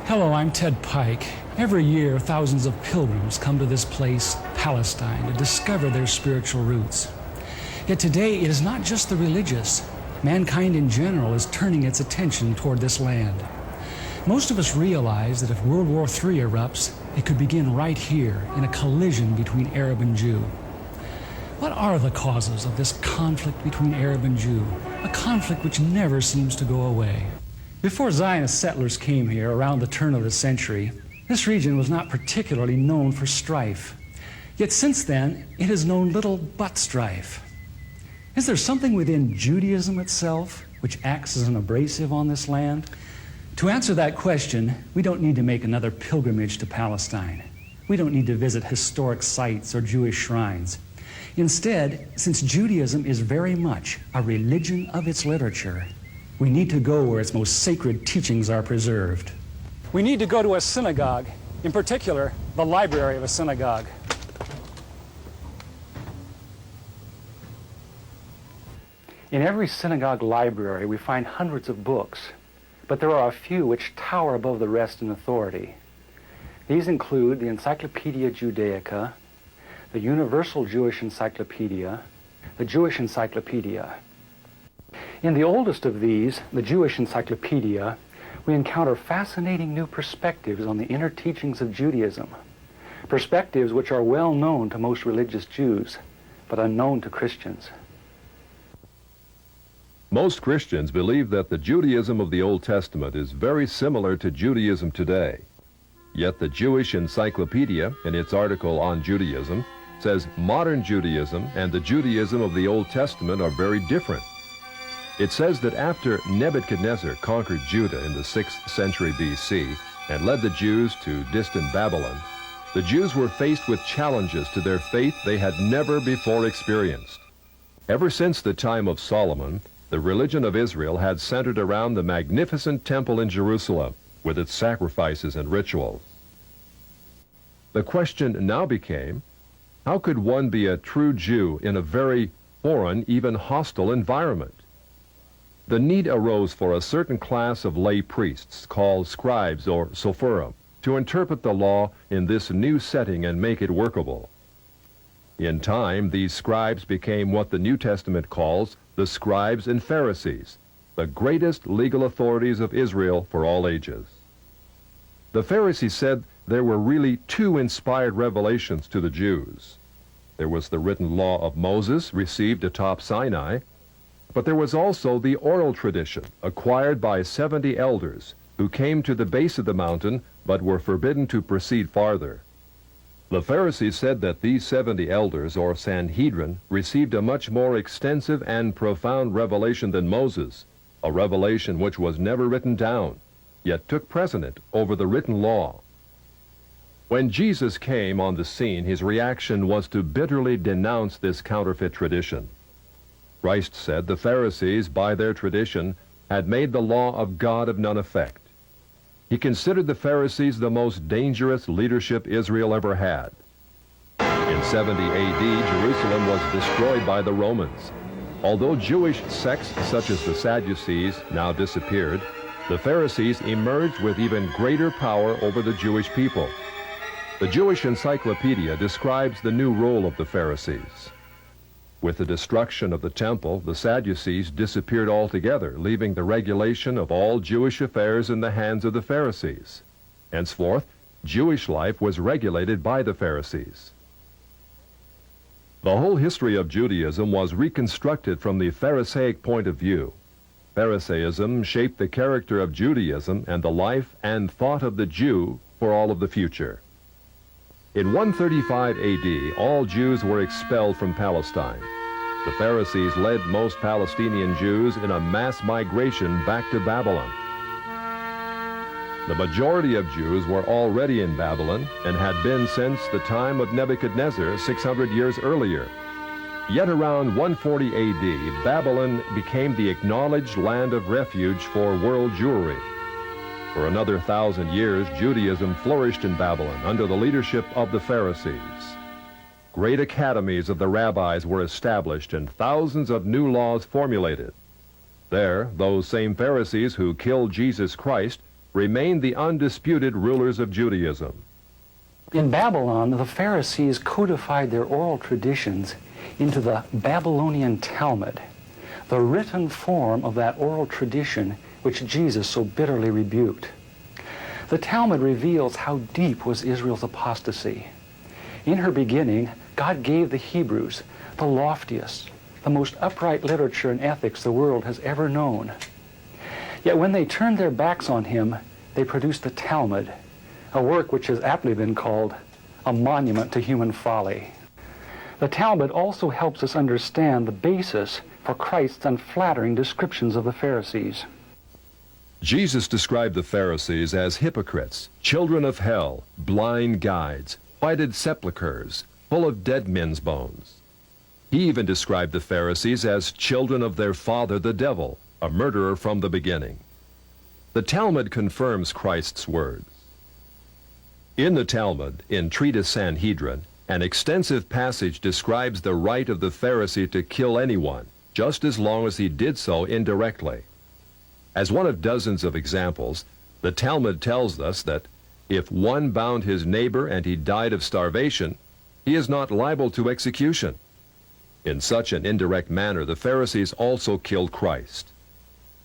Hello, I'm Ted Pike. Every year, thousands of pilgrims come to this place, Palestine, to discover their spiritual roots. Yet today, it is not just the religious. Mankind in general is turning its attention toward this land. Most of us realize that if World War III erupts, it could begin right here in a collision between Arab and Jew. What are the causes of this conflict between Arab and Jew? A conflict which never seems to go away. Before Zionist settlers came here around the turn of the century, this region was not particularly known for strife. Yet since then, it has known little but strife. Is there something within Judaism itself which acts as an abrasive on this land? To answer that question, we don't need to make another pilgrimage to Palestine. We don't need to visit historic sites or Jewish shrines. Instead, since Judaism is very much a religion of its literature, we need to go where its most sacred teachings are preserved. We need to go to a synagogue, in particular, the library of a synagogue. In every synagogue library, we find hundreds of books, but there are a few which tower above the rest in authority. These include the Encyclopedia Judaica, the Universal Jewish Encyclopedia, the Jewish Encyclopedia. In the oldest of these, the Jewish Encyclopedia, we encounter fascinating new perspectives on the inner teachings of Judaism, perspectives which are well known to most religious Jews, but unknown to Christians. Most Christians believe that the Judaism of the Old Testament is very similar to Judaism today. Yet the Jewish Encyclopedia, in its article on Judaism, says modern Judaism and the Judaism of the Old Testament are very different. It says that after Nebuchadnezzar conquered Judah in the 6th century BC and led the Jews to distant Babylon, the Jews were faced with challenges to their faith they had never before experienced. Ever since the time of Solomon, the religion of Israel had centered around the magnificent temple in Jerusalem with its sacrifices and rituals. The question now became, how could one be a true Jew in a very foreign, even hostile environment? The need arose for a certain class of lay priests called scribes or sophorim to interpret the law in this new setting and make it workable. In time, these scribes became what the New Testament calls the scribes and Pharisees, the greatest legal authorities of Israel for all ages. The Pharisees said there were really two inspired revelations to the Jews. There was the written law of Moses received atop Sinai, but there was also the oral tradition acquired by 70 elders who came to the base of the mountain but were forbidden to proceed farther. The Pharisees said that these 70 elders, or Sanhedrin, received a much more extensive and profound revelation than Moses, a revelation which was never written down, yet took precedent over the written law. When Jesus came on the scene, his reaction was to bitterly denounce this counterfeit tradition. Christ said the Pharisees, by their tradition, had made the law of God of none effect. He considered the Pharisees the most dangerous leadership Israel ever had. In 70 AD, Jerusalem was destroyed by the Romans. Although Jewish sects such as the Sadducees now disappeared, the Pharisees emerged with even greater power over the Jewish people. The Jewish Encyclopedia describes the new role of the Pharisees. With the destruction of the temple, the Sadducees disappeared altogether, leaving the regulation of all Jewish affairs in the hands of the Pharisees. Henceforth, Jewish life was regulated by the Pharisees. The whole history of Judaism was reconstructed from the Pharisaic point of view. Pharisaism shaped the character of Judaism and the life and thought of the Jew for all of the future. In 135 AD, all Jews were expelled from Palestine. The Pharisees led most Palestinian Jews in a mass migration back to Babylon. The majority of Jews were already in Babylon and had been since the time of Nebuchadnezzar 600 years earlier. Yet around 140 AD, Babylon became the acknowledged land of refuge for world Jewry. For another 1,000 years, Judaism flourished in Babylon under the leadership of the Pharisees. Great academies of the rabbis were established and thousands of new laws formulated. There, those same Pharisees who killed Jesus Christ remained the undisputed rulers of Judaism. In Babylon, the Pharisees codified their oral traditions into the Babylonian Talmud, the written form of that oral tradition which Jesus so bitterly rebuked. The Talmud reveals how deep was Israel's apostasy. In her beginning, God gave the Hebrews the loftiest, the most upright literature and ethics the world has ever known. Yet when they turned their backs on him, they produced the Talmud, a work which has aptly been called a monument to human folly. The Talmud also helps us understand the basis for Christ's unflattering descriptions of the Pharisees. Jesus described the Pharisees as hypocrites, children of hell, blind guides, whited sepulchres, full of dead men's bones. He even described the Pharisees as children of their father the devil, a murderer from the beginning. The Talmud confirms Christ's words. In the Talmud, in Treatise Sanhedrin, an extensive passage describes the right of the Pharisee to kill anyone, just as long as he did so indirectly. As one of dozens of examples, the Talmud tells us that if one bound his neighbor and he died of starvation, he is not liable to execution. In such an indirect manner, the Pharisees also killed Christ.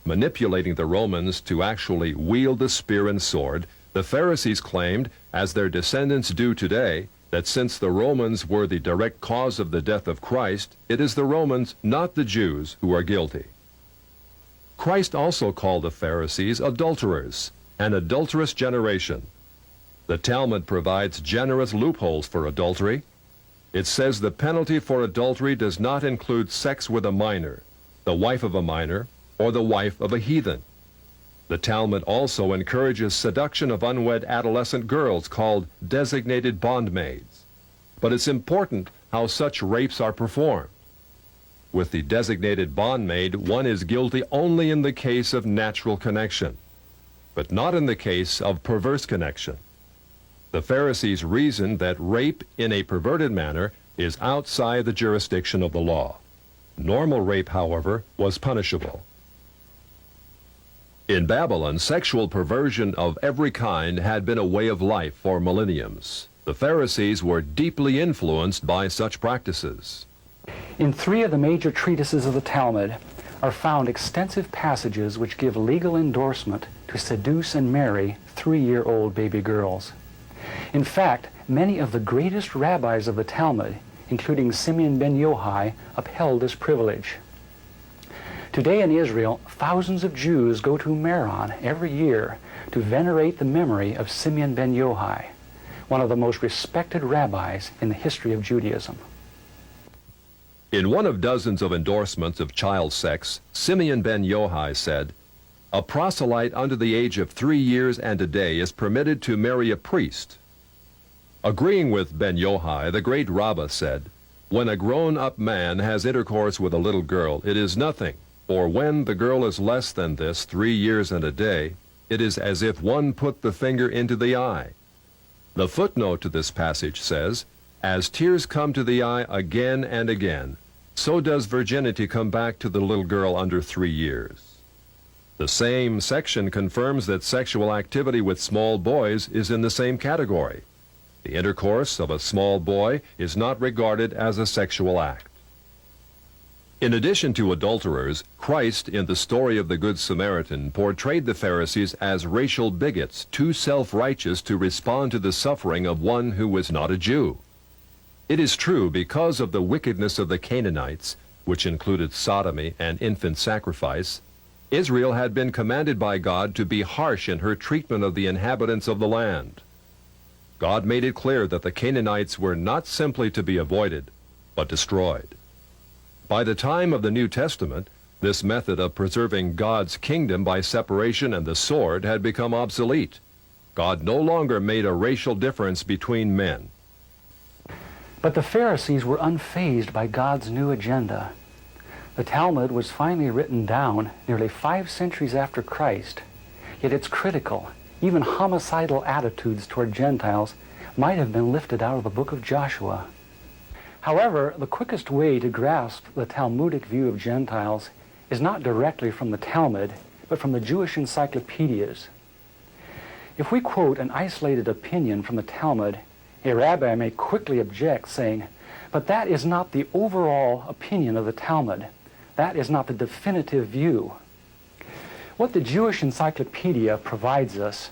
Manipulating the Romans to actually wield the spear and sword, the Pharisees claimed, as their descendants do today, that since the Romans were the direct cause of the death of Christ, it is the Romans, not the Jews, who are guilty. Christ also called the Pharisees adulterers, an adulterous generation. The Talmud provides generous loopholes for adultery. It says the penalty for adultery does not include sex with a minor, the wife of a minor, or the wife of a heathen. The Talmud also encourages seduction of unwed adolescent girls called designated bondmaids. But it's important how such rapes are performed. With the designated bondmaid, one is guilty only in the case of natural connection, but not in the case of perverse connection. The Pharisees reasoned that rape in a perverted manner is outside the jurisdiction of the law. Normal rape, however, was punishable. In Babylon, sexual perversion of every kind had been a way of life for millenniums. The Pharisees were deeply influenced by such practices. In 3 of the major treatises of the Talmud are found extensive passages which give legal endorsement to seduce and marry 3-year-old baby girls. In fact, many of the greatest rabbis of the Talmud, including Simeon ben Yochai, upheld this privilege. Today in Israel, thousands of Jews go to Meron every year to venerate the memory of Simeon ben Yochai, one of the most respected rabbis in the history of Judaism. In one of dozens of endorsements of child sex, Simeon ben Yochai said, "A proselyte under the age of 3 years and a day is permitted to marry a priest." Agreeing with ben Yochai, the great Rabbah said, "When a grown-up man has intercourse with a little girl, it is nothing. For when the girl is less than this, 3 years and a day, it is as if one put the finger into the eye." The footnote to this passage says, "As tears come to the eye again and again, so does virginity come back to the little girl under 3 years." The same section confirms that sexual activity with small boys is in the same category. The intercourse of a small boy is not regarded as a sexual act. In addition to adulterers, Christ, in the story of the Good Samaritan, portrayed the Pharisees as racial bigots, too self-righteous to respond to the suffering of one who was not a Jew. It is true, because of the wickedness of the Canaanites, which included sodomy and infant sacrifice, Israel had been commanded by God to be harsh in her treatment of the inhabitants of the land. God made it clear that the Canaanites were not simply to be avoided, but destroyed. By the time of the New Testament, this method of preserving God's kingdom by separation and the sword had become obsolete. God no longer made a racial difference between men. But the Pharisees were unfazed by God's new agenda. The Talmud was finally written down nearly 5 centuries after Christ, yet its critical, even homicidal attitudes toward Gentiles might have been lifted out of the book of Joshua. However, the quickest way to grasp the Talmudic view of Gentiles is not directly from the Talmud, but from the Jewish encyclopedias. If we quote an isolated opinion from the Talmud, a rabbi may quickly object, saying, "But that is not the overall opinion of the Talmud. That is not the definitive view." What the Jewish Encyclopedia provides us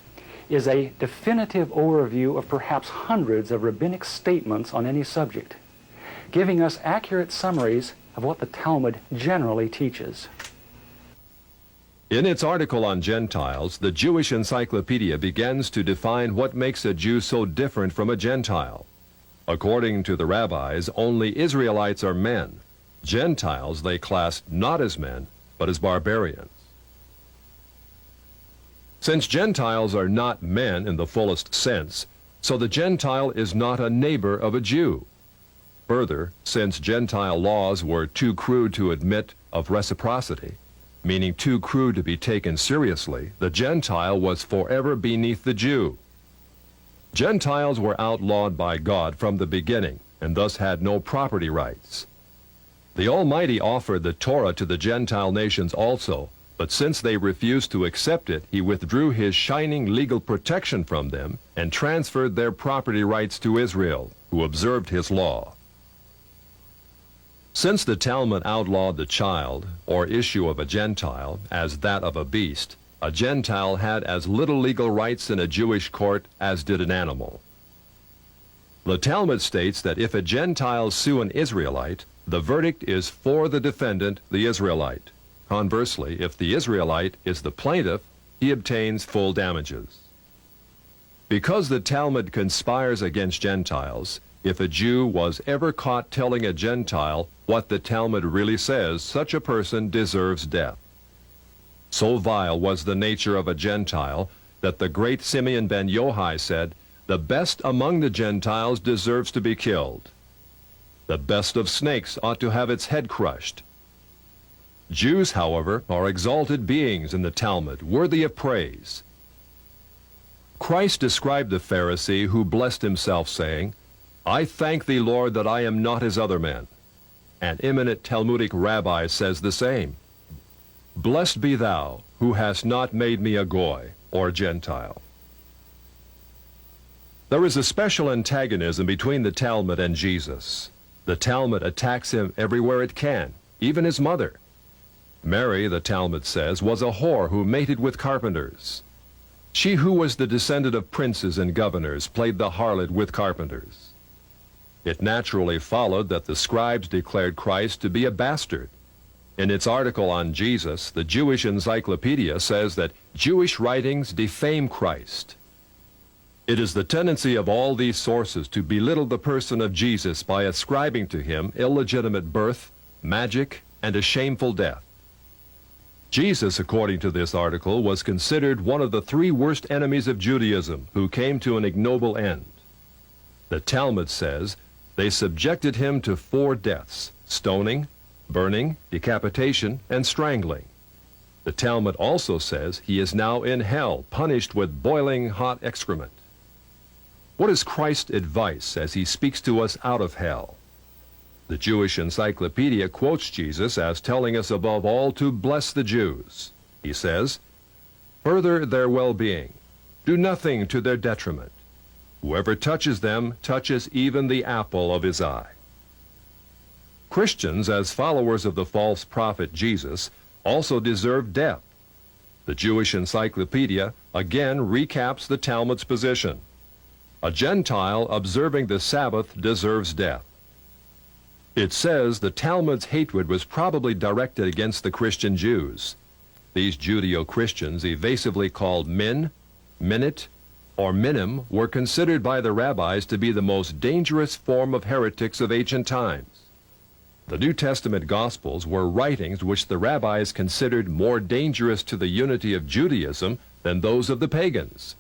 is a definitive overview of perhaps hundreds of rabbinic statements on any subject, giving us accurate summaries of what the Talmud generally teaches. In its article on Gentiles, the Jewish Encyclopedia begins to define what makes a Jew so different from a Gentile. According to the rabbis, only Israelites are men. Gentiles they classed not as men, but as barbarians. Since Gentiles are not men in the fullest sense, so the Gentile is not a neighbor of a Jew. Further, since Gentile laws were too crude to admit of reciprocity, meaning too crude to be taken seriously, the Gentile was forever beneath the Jew. Gentiles were outlawed by God from the beginning, and thus had no property rights. The Almighty offered the Torah to the Gentile nations also, but since they refused to accept it, he withdrew his shining legal protection from them and transferred their property rights to Israel, who observed his law. Since the Talmud outlawed the child, or issue of a Gentile, as that of a beast, a Gentile had as little legal rights in a Jewish court as did an animal. The Talmud states that if a Gentile sue an Israelite, the verdict is for the defendant, the Israelite. Conversely, if the Israelite is the plaintiff, he obtains full damages. Because the Talmud conspires against Gentiles, if a Jew was ever caught telling a Gentile what the Talmud really says, such a person deserves death. So vile was the nature of a Gentile that the great Simeon ben Yohai said, "The best among the Gentiles deserves to be killed. The best of snakes ought to have its head crushed." Jews, however, are exalted beings in the Talmud, worthy of praise. Christ described the Pharisee who blessed himself, saying, "I thank thee, Lord, that I am not as other men." An eminent Talmudic rabbi says the same. "Blessed be thou, who hast not made me a Goy, or Gentile." There is a special antagonism between the Talmud and Jesus. The Talmud attacks him everywhere it can, even his mother. Mary, the Talmud says, was a whore who mated with carpenters. She who was the descendant of princes and governors played the harlot with carpenters. It naturally followed that the scribes declared Christ to be a bastard. In its article on Jesus, the Jewish Encyclopedia says that Jewish writings defame Christ. It is the tendency of all these sources to belittle the person of Jesus by ascribing to him illegitimate birth, magic, and a shameful death. Jesus, according to this article, was considered one of the three worst enemies of Judaism who came to an ignoble end. The Talmud says they subjected him to 4 deaths: stoning, burning, decapitation, and strangling. The Talmud also says he is now in hell, punished with boiling hot excrement. What is Christ's advice as he speaks to us out of hell? The Jewish Encyclopedia quotes Jesus as telling us above all to bless the Jews. He says, "Further their well-being. Do nothing to their detriment. Whoever touches them touches even the apple of his eye." Christians, as followers of the false prophet Jesus, also deserve death. The Jewish Encyclopedia again recaps the Talmud's position. A Gentile observing the Sabbath deserves death. It says the Talmud's hatred was probably directed against the Christian Jews. These Judeo-Christians, evasively called Min, Minit, or Minim, were considered by the rabbis to be the most dangerous form of heretics of ancient times. The New Testament Gospels were writings which the rabbis considered more dangerous to the unity of Judaism than those of the pagans.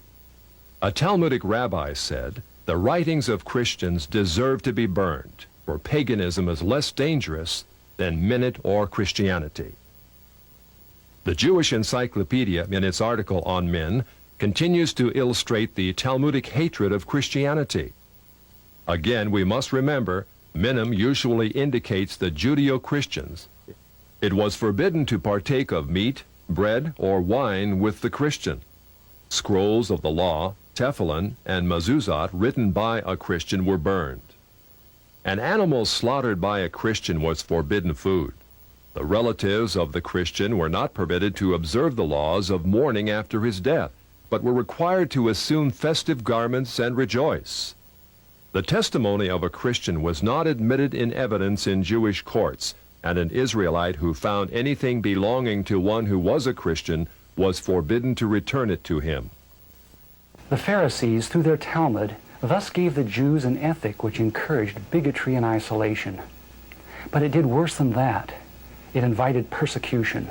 A Talmudic rabbi said, "The writings of Christians deserve to be burned, for paganism is less dangerous than Minute or Christianity." The Jewish Encyclopedia, in its article on Min, continues to illustrate the Talmudic hatred of Christianity. Again, we must remember, Minim usually indicates the Judeo-Christians. It was forbidden to partake of meat, bread, or wine with the Christian. Scrolls of the law, Tefillin, and mezuzot written by a Christian were burned. An animal slaughtered by a Christian was forbidden food. The relatives of the Christian were not permitted to observe the laws of mourning after his death, but were required to assume festive garments and rejoice. The testimony of a Christian was not admitted in evidence in Jewish courts, and an Israelite who found anything belonging to one who was a Christian was forbidden to return it to him. The Pharisees, through their Talmud, thus gave the Jews an ethic which encouraged bigotry and isolation. But it did worse than that. It invited persecution.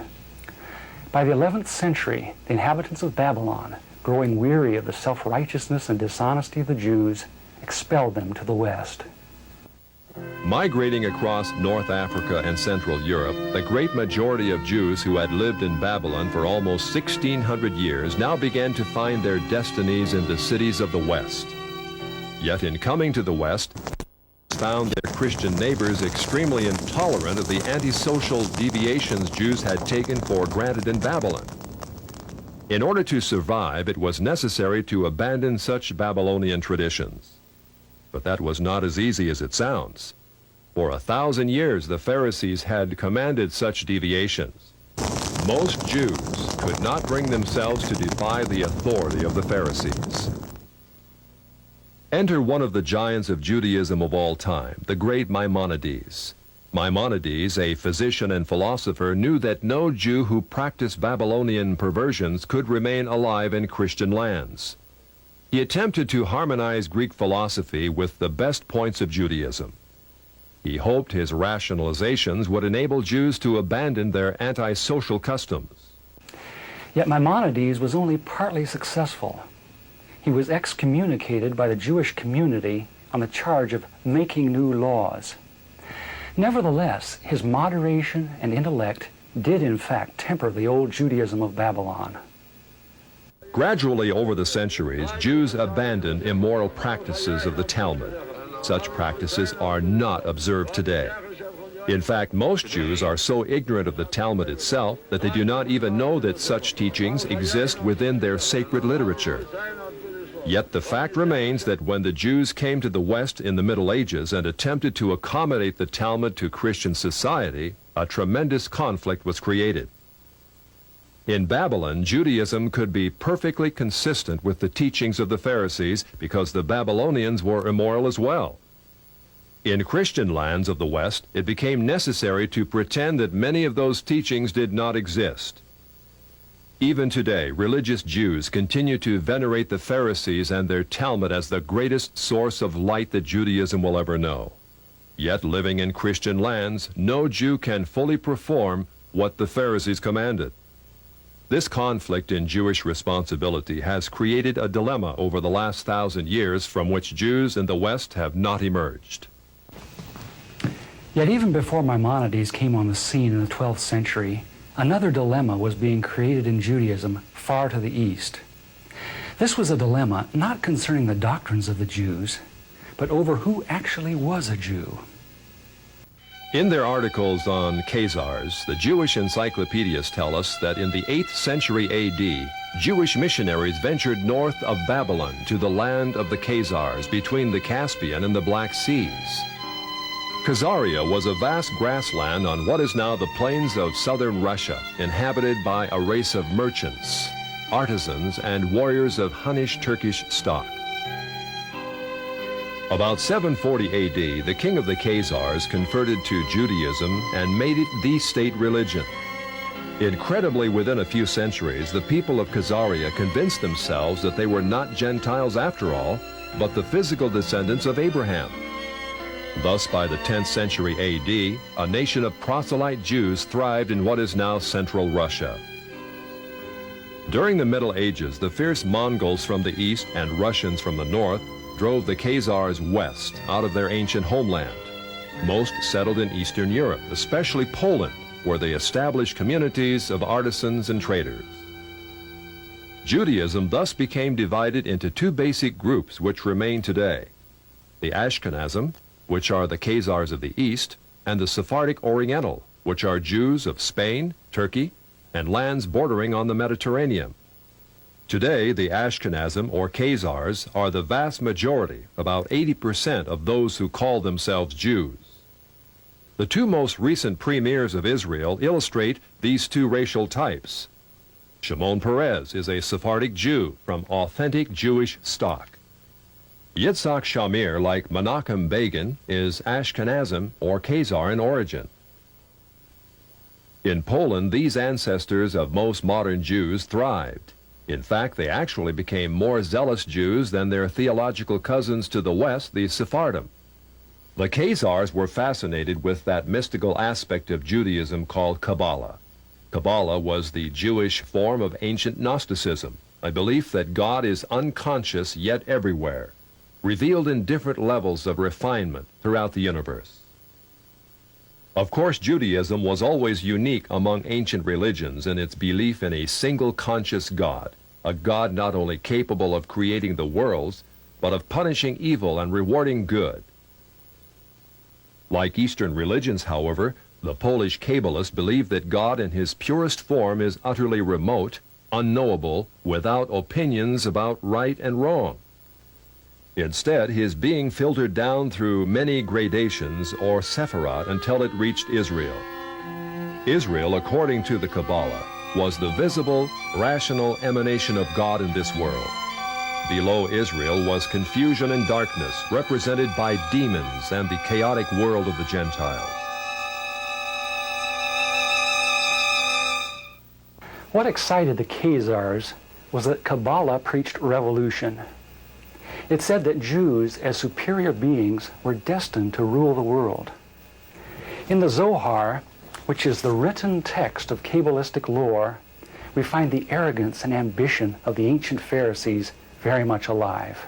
By the 11th century, the inhabitants of Babylon, growing weary of the self-righteousness and dishonesty of the Jews, expelled them to the west. Migrating across North Africa and Central Europe, the great majority of Jews who had lived in Babylon for almost 1,600 years now began to find their destinies in the cities of the West. Yet in coming to the West, found their Christian neighbors extremely intolerant of the antisocial deviations Jews had taken for granted in Babylon. In order to survive, it was necessary to abandon such Babylonian traditions. But that was not as easy as it sounds. For 1,000 years, the Pharisees had commanded such deviations. Most Jews could not bring themselves to defy the authority of the Pharisees. Enter one of the giants of Judaism of all time, the great Maimonides. Maimonides, a physician and philosopher, knew that no Jew who practiced Babylonian perversions could remain alive in Christian lands. He attempted to harmonize Greek philosophy with the best points of Judaism. He hoped his rationalizations would enable Jews to abandon their antisocial customs. Yet Maimonides was only partly successful. He was excommunicated by the Jewish community on the charge of making new laws. Nevertheless, his moderation and intellect did in fact temper the old Judaism of Babylon. Gradually over the centuries, Jews abandoned immoral practices of the Talmud. Such practices are not observed today. In fact, most Jews are so ignorant of the Talmud itself that they do not even know that such teachings exist within their sacred literature. Yet the fact remains that when the Jews came to the West in the Middle Ages and attempted to accommodate the Talmud to Christian society, a tremendous conflict was created. In Babylon, Judaism could be perfectly consistent with the teachings of the Pharisees because the Babylonians were immoral as well. In Christian lands of the West, it became necessary to pretend that many of those teachings did not exist. Even today, religious Jews continue to venerate the Pharisees and their Talmud as the greatest source of light that Judaism will ever know. Yet, living in Christian lands, no Jew can fully perform what the Pharisees commanded. This conflict in Jewish responsibility has created a dilemma over the last 1,000 years from which Jews in the West have not emerged. Yet even before Maimonides came on the scene in the 12th century, another dilemma was being created in Judaism far to the east. This was a dilemma not concerning the doctrines of the Jews, but over who actually was a Jew. In their articles on Khazars, the Jewish encyclopedias tell us that in the 8th century A.D., Jewish missionaries ventured north of Babylon to the land of the Khazars between the Caspian and the Black Seas. Khazaria was a vast grassland on what is now the plains of southern Russia, inhabited by a race of merchants, artisans, and warriors of Hunnish Turkish stock. About 740 A.D., the king of the Khazars converted to Judaism and made it the state religion. Incredibly, within a few centuries, the people of Khazaria convinced themselves that they were not Gentiles after all, but the physical descendants of Abraham. Thus, by the 10th century A.D., a nation of proselyte Jews thrived in what is now central Russia. During the Middle Ages, the fierce Mongols from the east and Russians from the north drove the Khazars west out of their ancient homeland. Most settled in Eastern Europe, especially Poland, where they established communities of artisans and traders. Judaism thus became divided into two basic groups which remain today: the Ashkenazim, which are the Khazars of the East, and the Sephardic Oriental, which are Jews of Spain, Turkey, and lands bordering on the Mediterranean. Today, the Ashkenazim or Khazars are the vast majority, about 80% of those who call themselves Jews. The two most recent premiers of Israel illustrate these two racial types. Shimon Peres is a Sephardic Jew from authentic Jewish stock. Yitzhak Shamir, like Menachem Begin, is Ashkenazim or Khazar in origin. In Poland, these ancestors of most modern Jews thrived. In fact, they actually became more zealous Jews than their theological cousins to the west, the Sephardim. The Khazars were fascinated with that mystical aspect of Judaism called Kabbalah. Kabbalah was the Jewish form of ancient Gnosticism, a belief that God is unconscious yet everywhere, revealed in different levels of refinement throughout the universe. Of course, Judaism was always unique among ancient religions in its belief in a single conscious God, a God not only capable of creating the worlds, but of punishing evil and rewarding good. Like Eastern religions, however, the Polish Kabbalists believe that God in his purest form is utterly remote, unknowable, without opinions about right and wrong. Instead, his being filtered down through many gradations or sephirot until it reached Israel. Israel, according to the Kabbalah, was the visible, rational emanation of God in this world. Below Israel was confusion and darkness, represented by demons and the chaotic world of the Gentiles. What excited the Khazars was that Kabbalah preached revolution. It said that Jews, as superior beings, were destined to rule the world. In the Zohar, which is the written text of Kabbalistic lore, we find the arrogance and ambition of the ancient Pharisees very much alive.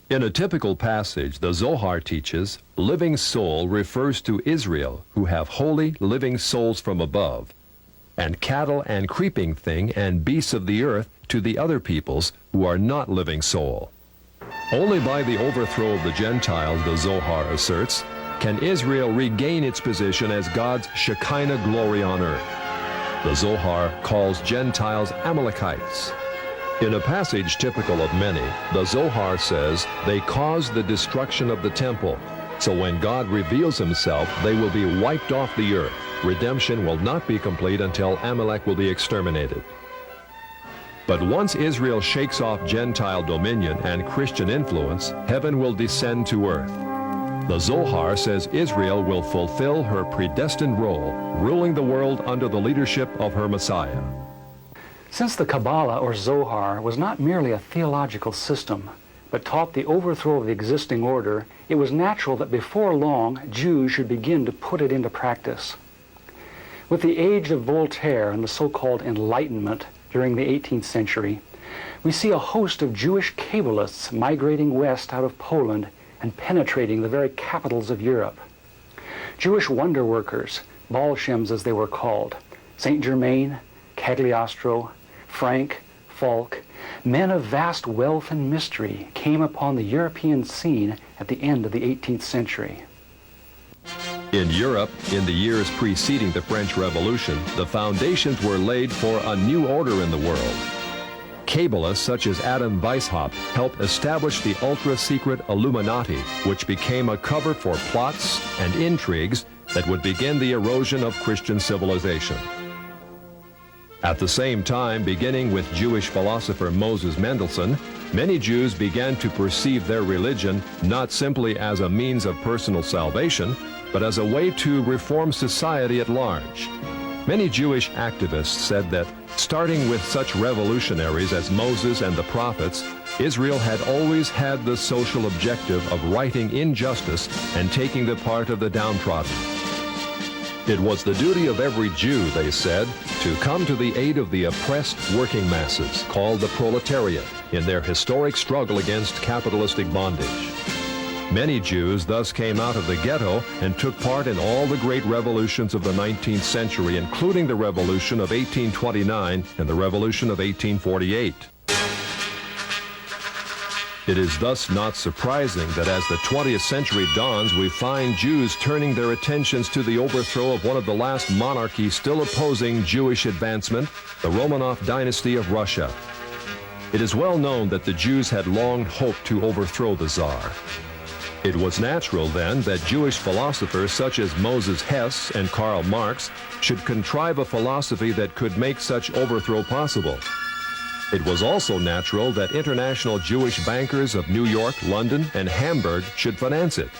In a typical passage, the Zohar teaches, living soul refers to Israel, who have holy living souls from above, and cattle and creeping thing and beasts of the earth to the other peoples who are not living soul. Only by the overthrow of the Gentiles, the Zohar asserts, can Israel regain its position as God's Shekinah glory on earth. The Zohar calls Gentiles Amalekites. In a passage typical of many, the Zohar says they caused the destruction of the temple. So when God reveals himself, they will be wiped off the earth. Redemption will not be complete until Amalek will be exterminated. But once Israel shakes off Gentile dominion and Christian influence, heaven will descend to earth. The Zohar says Israel will fulfill her predestined role, ruling the world under the leadership of her Messiah. Since the Kabbalah or Zohar was not merely a theological system, but taught the overthrow of the existing order, it was natural that before long Jews should begin to put it into practice. With the age of Voltaire and the so-called Enlightenment during the 18th century, we see a host of Jewish Kabbalists migrating west out of Poland and penetrating the very capitals of Europe. Jewish wonder workers, Bolshems as they were called, Saint Germain, Cagliostro, Frank, Falk, men of vast wealth and mystery came upon the European scene at the end of the 18th century. In Europe, in the years preceding the French Revolution, the foundations were laid for a new order in the world. Kabbalists such as Adam Weishaupt helped establish the ultra-secret Illuminati, which became a cover for plots and intrigues that would begin the erosion of Christian civilization. At the same time, beginning with Jewish philosopher Moses Mendelssohn, many Jews began to perceive their religion not simply as a means of personal salvation, but as a way to reform society at large. Many Jewish activists said that, starting with such revolutionaries as Moses and the prophets, Israel had always had the social objective of righting injustice and taking the part of the downtrodden. It was the duty of every Jew, they said, to come to the aid of the oppressed working masses, called the proletariat, in their historic struggle against capitalistic bondage. Many Jews thus came out of the ghetto and took part in all the great revolutions of the 19th century, including the Revolution of 1829 and the Revolution of 1848. It is thus not surprising that as the 20th century dawns, we find Jews turning their attentions to the overthrow of one of the last monarchies still opposing Jewish advancement, the Romanov dynasty of Russia. It is well known that the Jews had long hoped to overthrow the Tsar. It was natural then that Jewish philosophers such as Moses Hess and Karl Marx should contrive a philosophy that could make such overthrow possible. It was also natural that international Jewish bankers of New York, London, and Hamburg should finance it.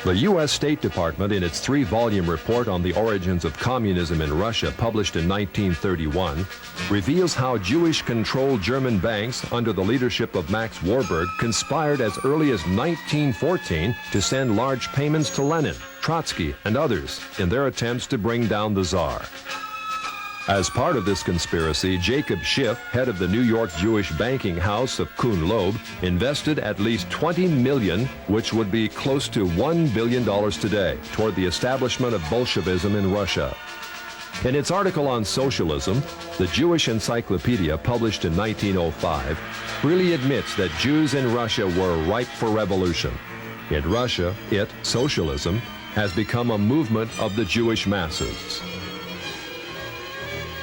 The U.S. State Department, in its 3-volume report on the origins of communism in Russia, published in 1931, reveals how Jewish-controlled German banks under the leadership of Max Warburg conspired as early as 1914 to send large payments to Lenin, Trotsky, and others in their attempts to bring down the Tsar. As part of this conspiracy, Jacob Schiff, head of the New York Jewish banking house of Kuhn Loeb, invested at least $20 million, which would be close to $1 billion today, toward the establishment of Bolshevism in Russia. In its article on socialism, the Jewish Encyclopedia, published in 1905, freely admits that Jews in Russia were ripe for revolution. In Russia, socialism, has become a movement of the Jewish masses.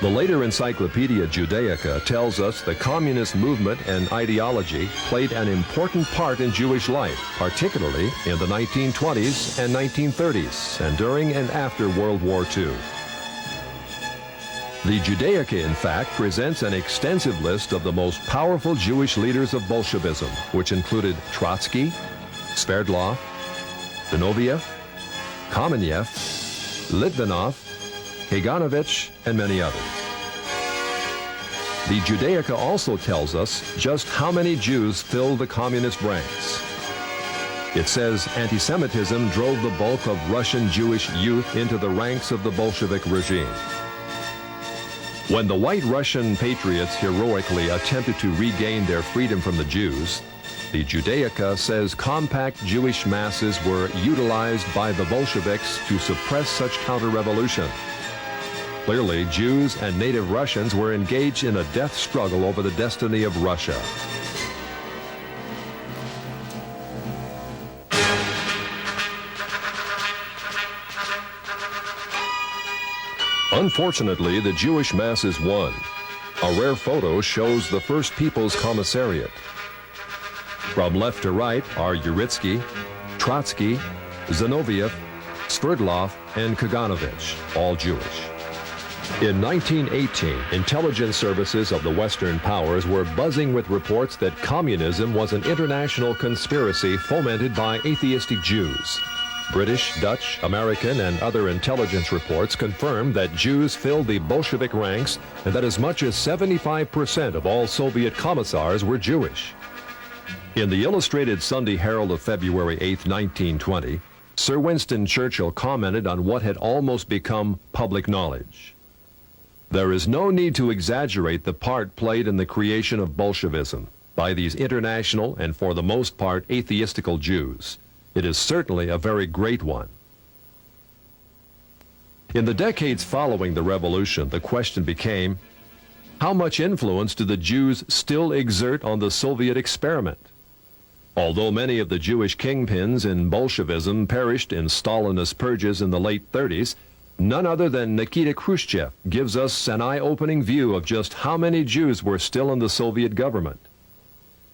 The later Encyclopedia Judaica tells us the communist movement and ideology played an important part in Jewish life, particularly in the 1920s and 1930s, and during and after World War II. The Judaica, in fact, presents an extensive list of the most powerful Jewish leaders of Bolshevism, which included Trotsky, Sverdlov, Zinoviev, Kamenev, Litvinov, Kaganovich, and many others. The Judaica also tells us just how many Jews filled the communist ranks. It says anti-Semitism drove the bulk of Russian Jewish youth into the ranks of the Bolshevik regime. When the white Russian patriots heroically attempted to regain their freedom from the Jews, the Judaica says compact Jewish masses were utilized by the Bolsheviks to suppress such counter-revolution. Clearly, Jews and native Russians were engaged in a death struggle over the destiny of Russia. Unfortunately, the Jewish masses won. A rare photo shows the First People's Commissariat. From left to right are Uritsky, Trotsky, Zinoviev, Sverdlov, and Kaganovich, all Jewish. In 1918, intelligence services of the Western powers were buzzing with reports that communism was an international conspiracy fomented by atheistic Jews. British, Dutch, American, and other intelligence reports confirmed that Jews filled the Bolshevik ranks and that as much as 75% of all Soviet commissars were Jewish. In the Illustrated Sunday Herald of February 8, 1920, Sir Winston Churchill commented on what had almost become public knowledge. There is no need to exaggerate the part played in the creation of Bolshevism by these international and for the most part atheistical Jews. It is certainly a very great one. In the decades following the revolution, the question became, how much influence do the Jews still exert on the Soviet experiment? Although many of the Jewish kingpins in Bolshevism perished in Stalinist purges in the late 30s, none other than Nikita Khrushchev gives us an eye-opening view of just how many Jews were still in the Soviet government.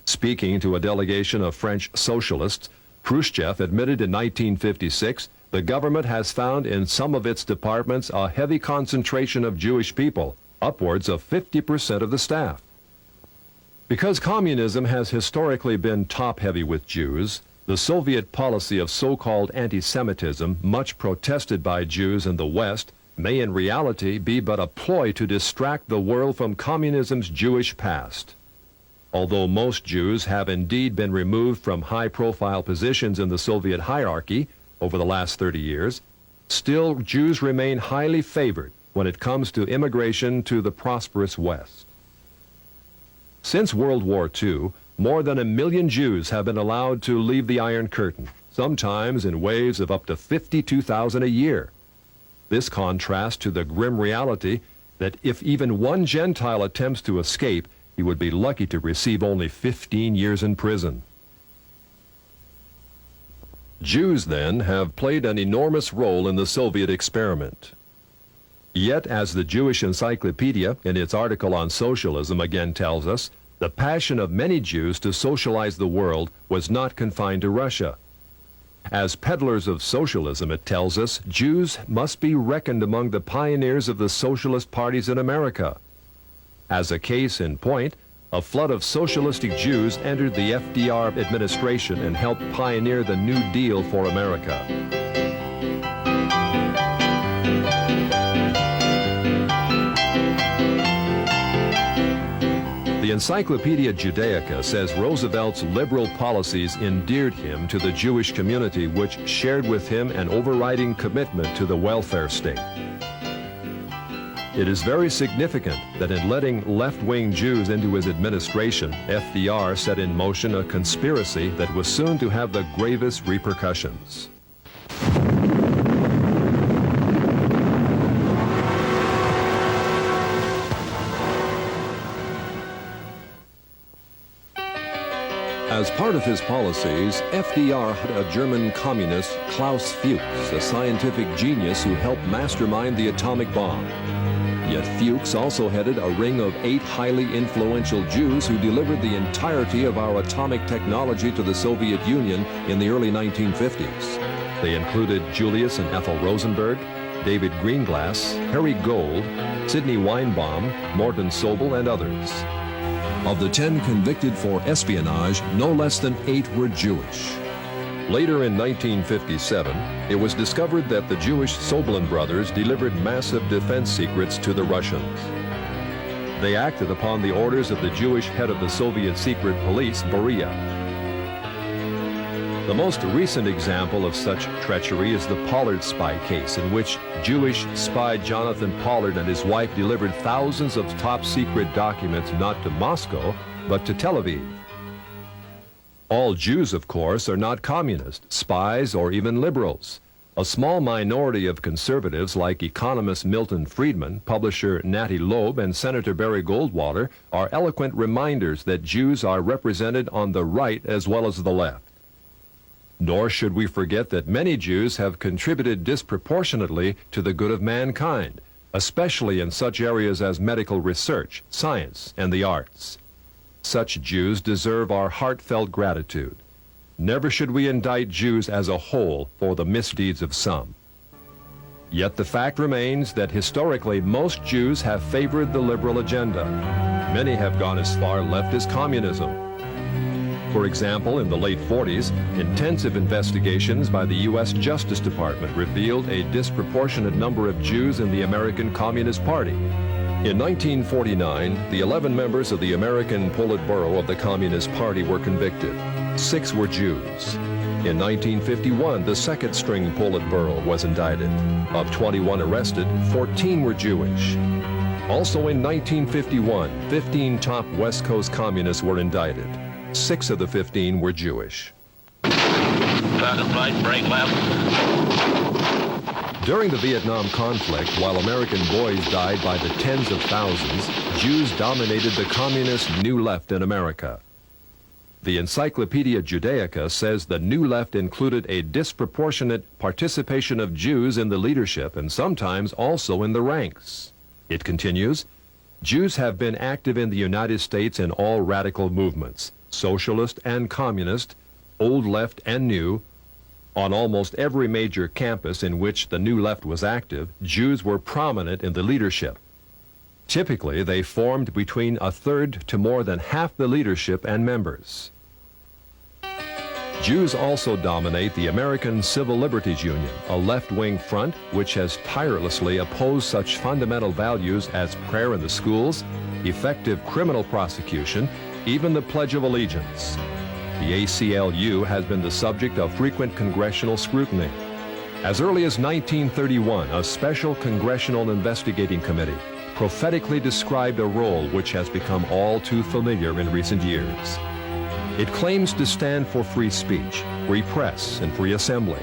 Speaking to a delegation of French socialists, Khrushchev admitted in 1956 the government has found in some of its departments a heavy concentration of Jewish people, upwards of 50% of the staff. Because communism has historically been top-heavy with Jews, the Soviet policy of so-called anti-Semitism, much protested by Jews in the West, may in reality be but a ploy to distract the world from communism's Jewish past. Although most Jews have indeed been removed from high-profile positions in the Soviet hierarchy over the last 30 years, still Jews remain highly favored when it comes to immigration to the prosperous West. Since World War II, more than 1 million Jews have been allowed to leave the Iron Curtain, sometimes in waves of up to 52,000 a year. This contrasts to the grim reality that if even one Gentile attempts to escape, he would be lucky to receive only 15 years in prison. Jews, then, have played an enormous role in the Soviet experiment. Yet, as the Jewish Encyclopedia, in its article on socialism, again tells us, the passion of many Jews to socialize the world was not confined to Russia. As peddlers of socialism, it tells us, Jews must be reckoned among the pioneers of the socialist parties in America. As a case in point, a flood of socialistic Jews entered the FDR administration and helped pioneer the New Deal for America. The Encyclopedia Judaica says Roosevelt's liberal policies endeared him to the Jewish community, which shared with him an overriding commitment to the welfare state. It is very significant that in letting left-wing Jews into his administration, FDR set in motion a conspiracy that was soon to have the gravest repercussions. As part of his policies, FDR had a German communist, Klaus Fuchs, a scientific genius who helped mastermind the atomic bomb. Yet Fuchs also headed a ring of 8 highly influential Jews who delivered the entirety of our atomic technology to the Soviet Union in the early 1950s. They included Julius and Ethel Rosenberg, David Greenglass, Harry Gold, Sidney Weinbaum, Morton Sobel, and others. Of the 10 convicted for espionage, no less than 8 were Jewish. Later in 1957, it was discovered that the Jewish Sobolin brothers delivered massive defense secrets to the Russians. They acted upon the orders of the Jewish head of the Soviet secret police, Beria. The most recent example of such treachery is the Pollard spy case, in which Jewish spy Jonathan Pollard and his wife delivered thousands of top-secret documents not to Moscow, but to Tel Aviv. All Jews, of course, are not communists, spies, or even liberals. A small minority of conservatives like economist Milton Friedman, publisher Natty Loeb, and Senator Barry Goldwater are eloquent reminders that Jews are represented on the right as well as the left. Nor should we forget that many Jews have contributed disproportionately to the good of mankind, especially in such areas as medical research, science, and the arts. Such Jews deserve our heartfelt gratitude. Never should we indict Jews as a whole for the misdeeds of some. Yet the fact remains that historically most Jews have favored the liberal agenda. Many have gone as far left as communism. For example, in the late 40s, intensive investigations by the U.S. Justice Department revealed a disproportionate number of Jews in the American Communist Party. In 1949, the 11 members of the American Politburo of the Communist Party were convicted. 6 were Jews. In 1951, the second-string Politburo was indicted. Of 21 arrested, 14 were Jewish. Also in 1951, 15 top West Coast communists were indicted. 6 of the 15 were Jewish. Right, break left. During the Vietnam conflict, while American boys died by the tens of thousands, Jews dominated the communist New Left in America. The Encyclopedia Judaica says the New Left included a disproportionate participation of Jews in the leadership and sometimes also in the ranks. It continues, Jews have been active in the United States in all radical movements, socialist and communist, old left and new. On almost every major campus in which the New Left was active, Jews were prominent in the leadership. Typically, they formed between a third to more than half the leadership and members. Jews also dominate the American Civil Liberties Union, a left-wing front which has tirelessly opposed such fundamental values as prayer in the schools, effective criminal prosecution, even the Pledge of Allegiance. The ACLU has been the subject of frequent congressional scrutiny. As early as 1931, a special congressional investigating committee prophetically described a role which has become all too familiar in recent years. It claims to stand for free speech, free press, and free assembly.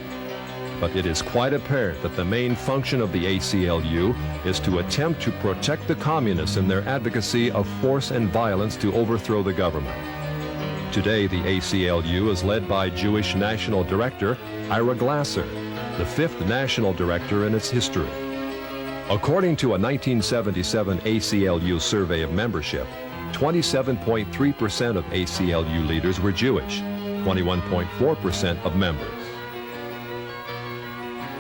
But it is quite apparent that the main function of the ACLU is to attempt to protect the communists in their advocacy of force and violence to overthrow the government. Today, the ACLU is led by Jewish National Director Ira Glasser, the 5th national director in its history. According to a 1977 ACLU survey of membership, 27.3% of ACLU leaders were Jewish, 21.4% of members.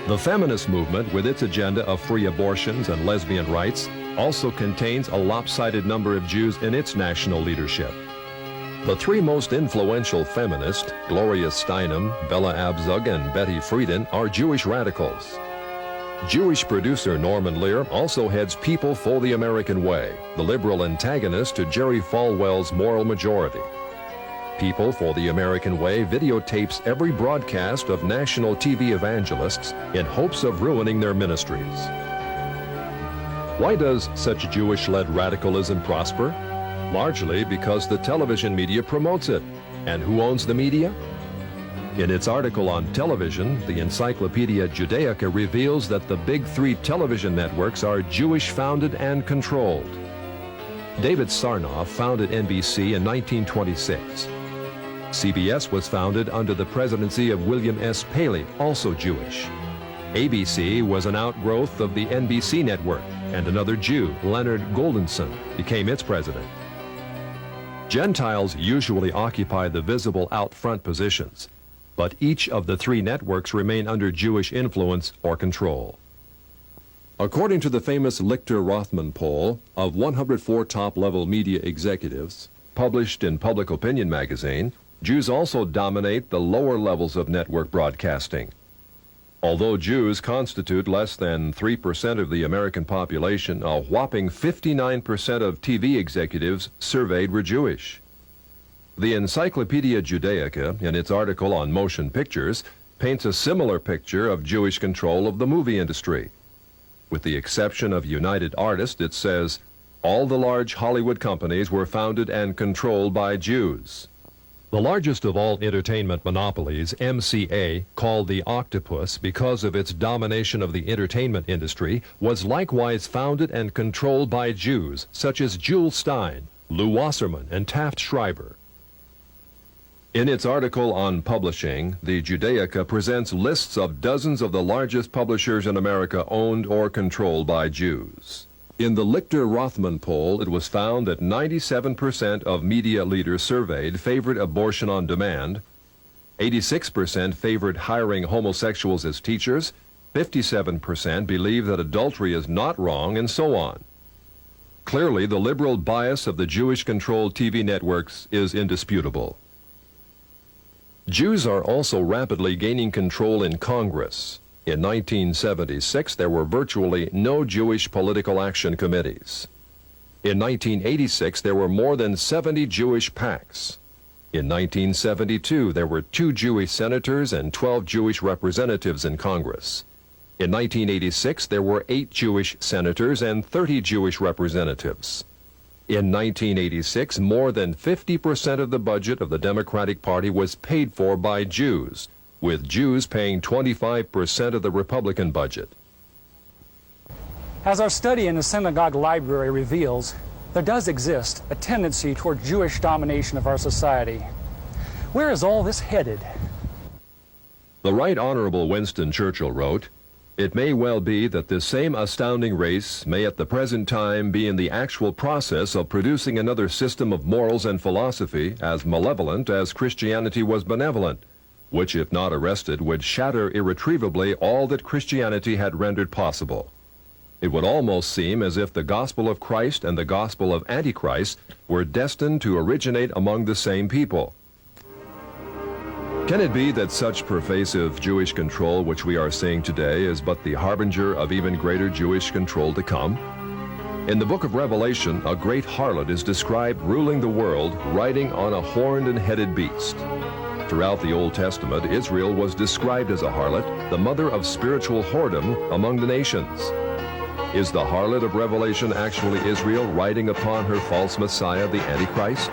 The feminist movement, with its agenda of free abortions and lesbian rights, also contains a lopsided number of Jews in its national leadership. The three most influential feminists, Gloria Steinem, Bella Abzug, and Betty Friedan, are Jewish radicals. Jewish producer Norman Lear also heads People for the American Way, the liberal antagonist to Jerry Falwell's Moral Majority. People for the American Way videotapes every broadcast of national TV evangelists in hopes of ruining their ministries. Why does such Jewish-led radicalism prosper? Largely because the television media promotes it. And who owns the media? In its article on television, the Encyclopedia Judaica reveals that the big three television networks are Jewish-founded and controlled. David Sarnoff founded NBC in 1926. CBS was founded under the presidency of William S. Paley, also Jewish. ABC was an outgrowth of the NBC network, and another Jew, Leonard Goldenson, became its president. Gentiles usually occupy the visible out-front positions, but each of the three networks remain under Jewish influence or control. According to the famous Lichter-Rothman poll of 104 top-level media executives, published in Public Opinion magazine, Jews also dominate the lower levels of network broadcasting. Although Jews constitute less than 3% of the American population, a whopping 59% of TV executives surveyed were Jewish. The Encyclopedia Judaica, in its article on motion pictures, paints a similar picture of Jewish control of the movie industry. With the exception of United Artists, it says, all the large Hollywood companies were founded and controlled by Jews. The largest of all entertainment monopolies, MCA, called the Octopus because of its domination of the entertainment industry, was likewise founded and controlled by Jews, such as Jules Stein, Lou Wasserman, and Taft Schreiber. In its article on publishing, the Judaica presents lists of dozens of the largest publishers in America owned or controlled by Jews. In the Lichter-Rothman poll, it was found that 97% of media leaders surveyed favored abortion on demand, 86% favored hiring homosexuals as teachers, 57% believe that adultery is not wrong, and so on. Clearly, the liberal bias of the Jewish-controlled TV networks is indisputable. Jews are also rapidly gaining control in Congress. In 1976, there were virtually no Jewish political action committees. In 1986, there were more than 70 Jewish PACs. In 1972, there were 2 Jewish senators and 12 Jewish representatives in Congress. In 1986, there were 8 Jewish senators and 30 Jewish representatives. In 1986, more than 50% of the budget of the Democratic Party was paid for by Jews, with Jews paying 25% of the Republican budget. As our study in the synagogue library reveals, there does exist a tendency toward Jewish domination of our society. Where is all this headed? The Right Honorable Winston Churchill wrote, "It may well be that this same astounding race may at the present time be in the actual process of producing another system of morals and philosophy as malevolent as Christianity was benevolent, which, if not arrested, would shatter irretrievably all that Christianity had rendered possible. It would almost seem as if the gospel of Christ and the gospel of Antichrist were destined to originate among the same people." Can it be that such pervasive Jewish control which we are seeing today is but the harbinger of even greater Jewish control to come? In the book of Revelation, a great harlot is described ruling the world, riding on a horned and headed beast. Throughout the Old Testament, Israel was described as a harlot, the mother of spiritual whoredom among the nations. Is the harlot of Revelation actually Israel riding upon her false Messiah, the Antichrist?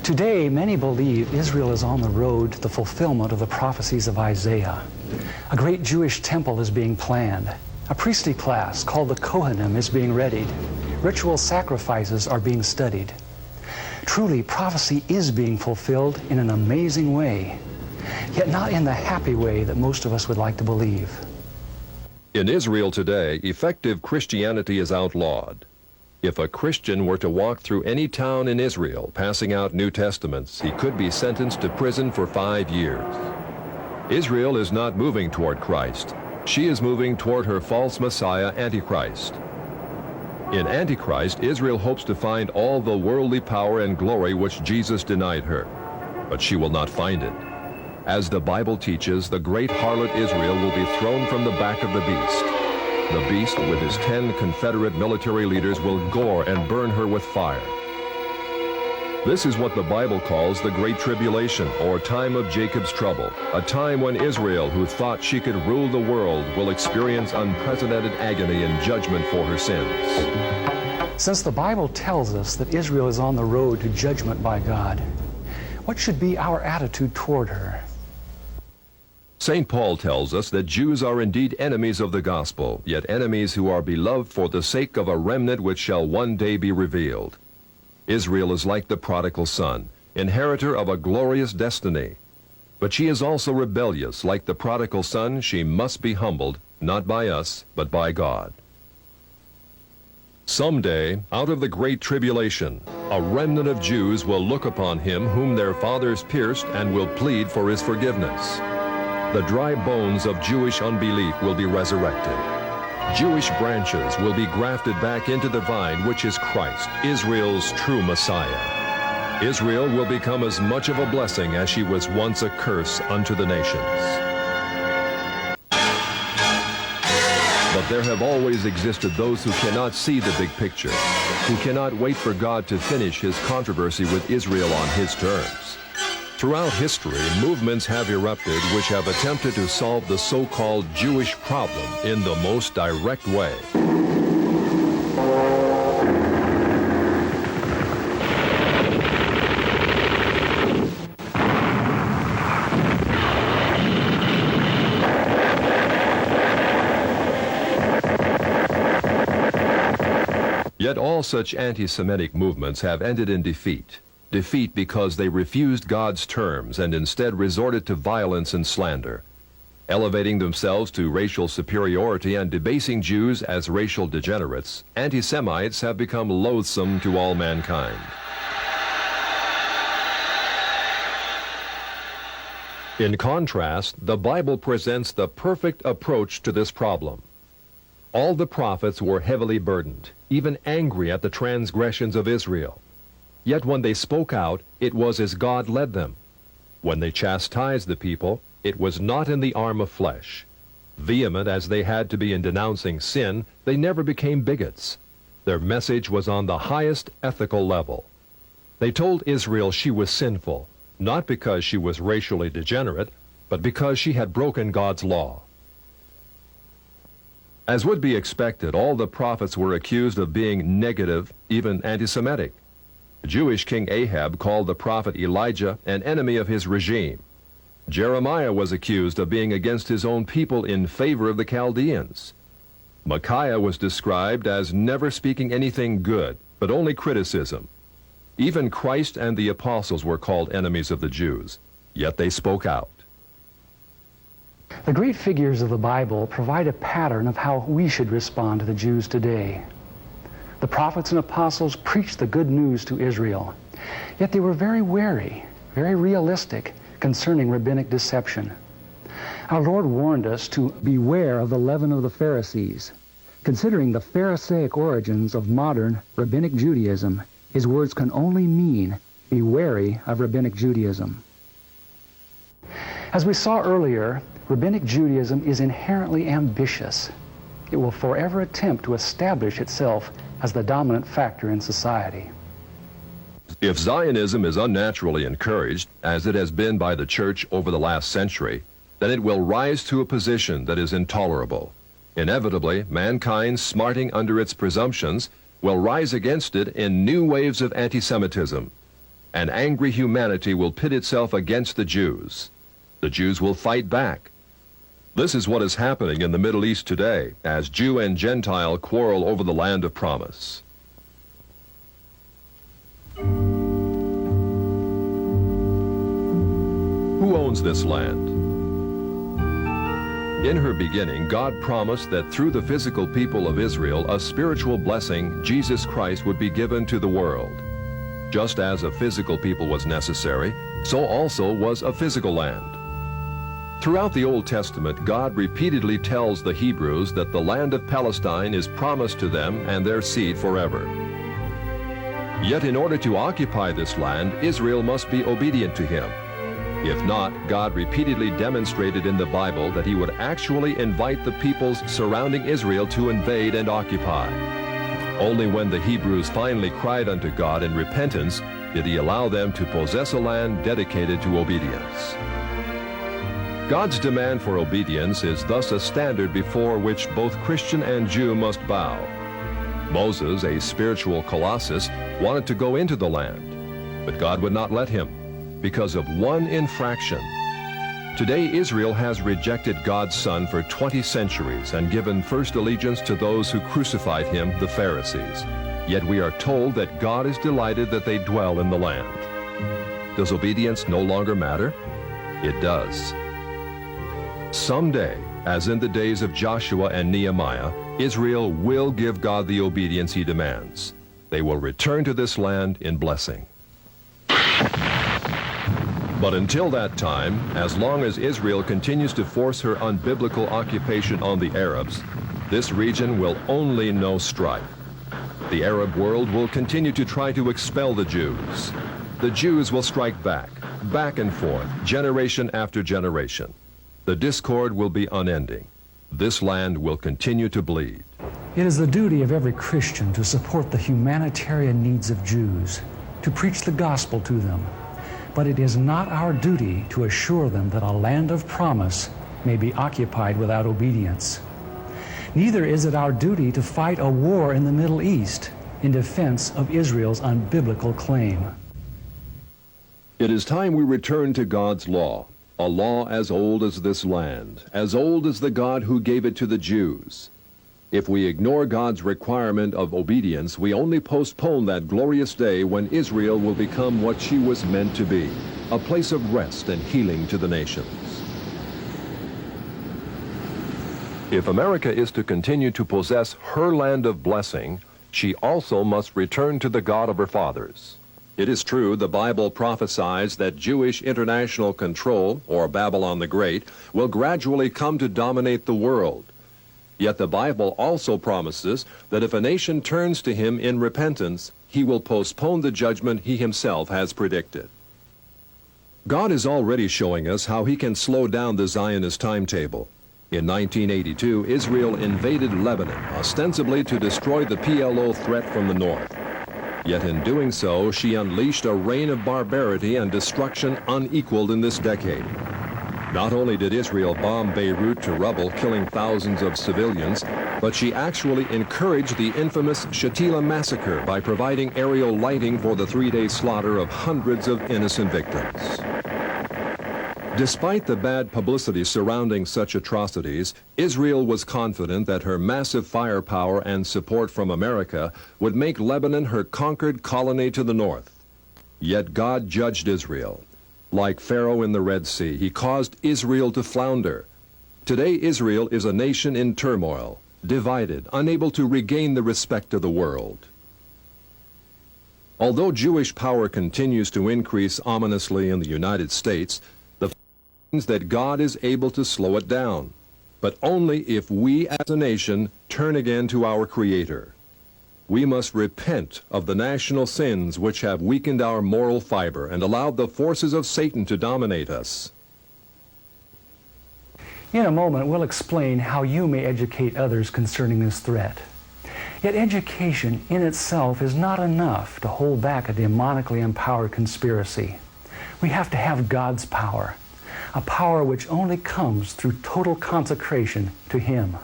Today, many believe Israel is on the road to the fulfillment of the prophecies of Isaiah. A great Jewish temple is being planned. A priestly class called the Kohanim is being readied. Ritual sacrifices are being studied. Truly, prophecy is being fulfilled in an amazing way, yet not in the happy way that most of us would like to believe. In Israel today, effective Christianity is outlawed. If a Christian were to walk through any town in Israel passing out New Testaments, he could be sentenced to prison for 5 years. Israel is not moving toward Christ. She is moving toward her false Messiah, Antichrist. In Antichrist, Israel hopes to find all the worldly power and glory which Jesus denied her, but she will not find it. As the Bible teaches, the great harlot Israel will be thrown from the back of the beast. The beast, with his 10 Confederate military leaders, will gore and burn her with fire. This is what the Bible calls the Great Tribulation, or time of Jacob's trouble, a time when Israel, who thought she could rule the world, will experience unprecedented agony and judgment for her sins. Since the Bible tells us that Israel is on the road to judgment by God, what should be our attitude toward her? St. Paul tells us that Jews are indeed enemies of the gospel, yet enemies who are beloved for the sake of a remnant which shall one day be revealed. Israel is like the prodigal son, inheritor of a glorious destiny. But she is also rebellious. Like the prodigal son, she must be humbled, not by us, but by God. Someday, out of the great tribulation, a remnant of Jews will look upon him whom their fathers pierced and will plead for his forgiveness. The dry bones of Jewish unbelief will be resurrected. Jewish branches will be grafted back into the vine, which is Christ, Israel's true Messiah. Israel will become as much of a blessing as she was once a curse unto the nations. But there have always existed those who cannot see the big picture, who cannot wait for God to finish his controversy with Israel on his terms. Throughout history, movements have erupted which have attempted to solve the so-called Jewish problem in the most direct way. Yet all such anti-Semitic movements have ended in defeat. Defeat because they refused God's terms and instead resorted to violence and slander. Elevating themselves to racial superiority and debasing Jews as racial degenerates, anti-Semites have become loathsome to all mankind. In contrast, the Bible presents the perfect approach to this problem. All the prophets were heavily burdened, even angry at the transgressions of Israel. Yet when they spoke out, it was as God led them. When they chastised the people, it was not in the arm of flesh. Vehement as they had to be in denouncing sin, they never became bigots. Their message was on the highest ethical level. They told Israel she was sinful, not because she was racially degenerate, but because she had broken God's law. As would be expected, all the prophets were accused of being negative, even anti-Semitic. Jewish King Ahab called the prophet Elijah an enemy of his regime. Jeremiah was accused of being against his own people in favor of the Chaldeans. Micaiah was described as never speaking anything good, but only criticism. Even Christ and the apostles were called enemies of the Jews, yet they spoke out. The great figures of the Bible provide a pattern of how we should respond to the Jews today. The prophets and apostles preached the good news to Israel, yet they were very wary, very realistic concerning rabbinic deception. Our Lord warned us to beware of the leaven of the Pharisees. Considering the Pharisaic origins of modern rabbinic Judaism, his words can only mean, be wary of rabbinic Judaism. As we saw earlier, rabbinic Judaism is inherently ambitious. It will forever attempt to establish itself as the dominant factor in society. If Zionism is unnaturally encouraged, as it has been by the church over the last century, then it will rise to a position that is intolerable. Inevitably, mankind, smarting under its presumptions, will rise against it in new waves of anti-Semitism. An angry humanity will pit itself against the Jews. The Jews will fight back. This is what is happening in the Middle East today, as Jew and Gentile quarrel over the land of promise. Who owns this land? 1 Kings 18:1 says, "And the Lord said unto Moses, Take the 70 men, In her beginning, God promised that through the physical people of Israel, a spiritual blessing, Jesus Christ, would be given to the world. Just as a physical people was necessary, so also was a physical land. Throughout the Old Testament, God repeatedly tells the Hebrews that the land of Palestine is promised to them and their seed forever. Yet in order to occupy this land, Israel must be obedient to him. If not, God repeatedly demonstrated in the Bible that he would actually invite the peoples surrounding Israel to invade and occupy. Only when the Hebrews finally cried unto God in repentance did he allow them to possess a land dedicated to obedience. God's demand for obedience is thus a standard before which both Christian and Jew must bow. Moses, a spiritual colossus, wanted to go into the land, but God would not let him because of one infraction. Today, Israel has rejected God's Son for 20 centuries and given first allegiance to those who crucified him, the Pharisees. Yet we are told that God is delighted that they dwell in the land. Does obedience no longer matter? It does. Someday, as in the days of Joshua and Nehemiah, Israel will give God the obedience he demands. They will return to this land in blessing. But until that time, as long as Israel continues to force her unbiblical occupation on the Arabs, this region will only know strife. The Arab world will continue to try to expel the Jews. The Jews will strike back and forth, generation after generation. The discord will be unending. This land will continue to bleed. It is the duty of every Christian to support the humanitarian needs of Jews, to preach the gospel to them. But it is not our duty to assure them that a land of promise may be occupied without obedience. Neither is it our duty to fight a war in the Middle East in defense of Israel's unbiblical claim. It is time we return to God's law, a law as old as this land, as old as the God who gave it to the Jews. If we ignore God's requirement of obedience, we only postpone that glorious day when Israel will become what she was meant to be, a place of rest and healing to the nations. If America is to continue to possess her land of blessing, she also must return to the God of her fathers. It is true, the Bible prophesies that Jewish international control, or Babylon the Great, will gradually come to dominate the world. Yet the Bible also promises that if a nation turns to him in repentance, he will postpone the judgment he himself has predicted. God is already showing us how he can slow down the Zionist timetable. In 1982, Israel invaded Lebanon, ostensibly to destroy the PLO threat from the north. Yet in doing so, she unleashed a reign of barbarity and destruction unequaled in this decade. Not only did Israel bomb Beirut to rubble, killing thousands of civilians, but she actually encouraged the infamous Shatila massacre by providing aerial lighting for the three-day slaughter of hundreds of innocent victims. Despite the bad publicity surrounding such atrocities, Israel was confident that her massive firepower and support from America would make Lebanon her conquered colony to the north. Yet God judged Israel. Like Pharaoh in the Red Sea, he caused Israel to flounder. Today, Israel is a nation in turmoil, divided, unable to regain the respect of the world. Although Jewish power continues to increase ominously in the United States, the fact means that God is able to slow it down, but only if we as a nation turn again to our Creator. We must repent of the national sins which have weakened our moral fiber and allowed the forces of Satan to dominate us. In a moment, we'll explain how you may educate others concerning this threat. Yet education in itself is not enough to hold back a demonically empowered conspiracy. We have to have God's power, a power which only comes through total consecration to Him.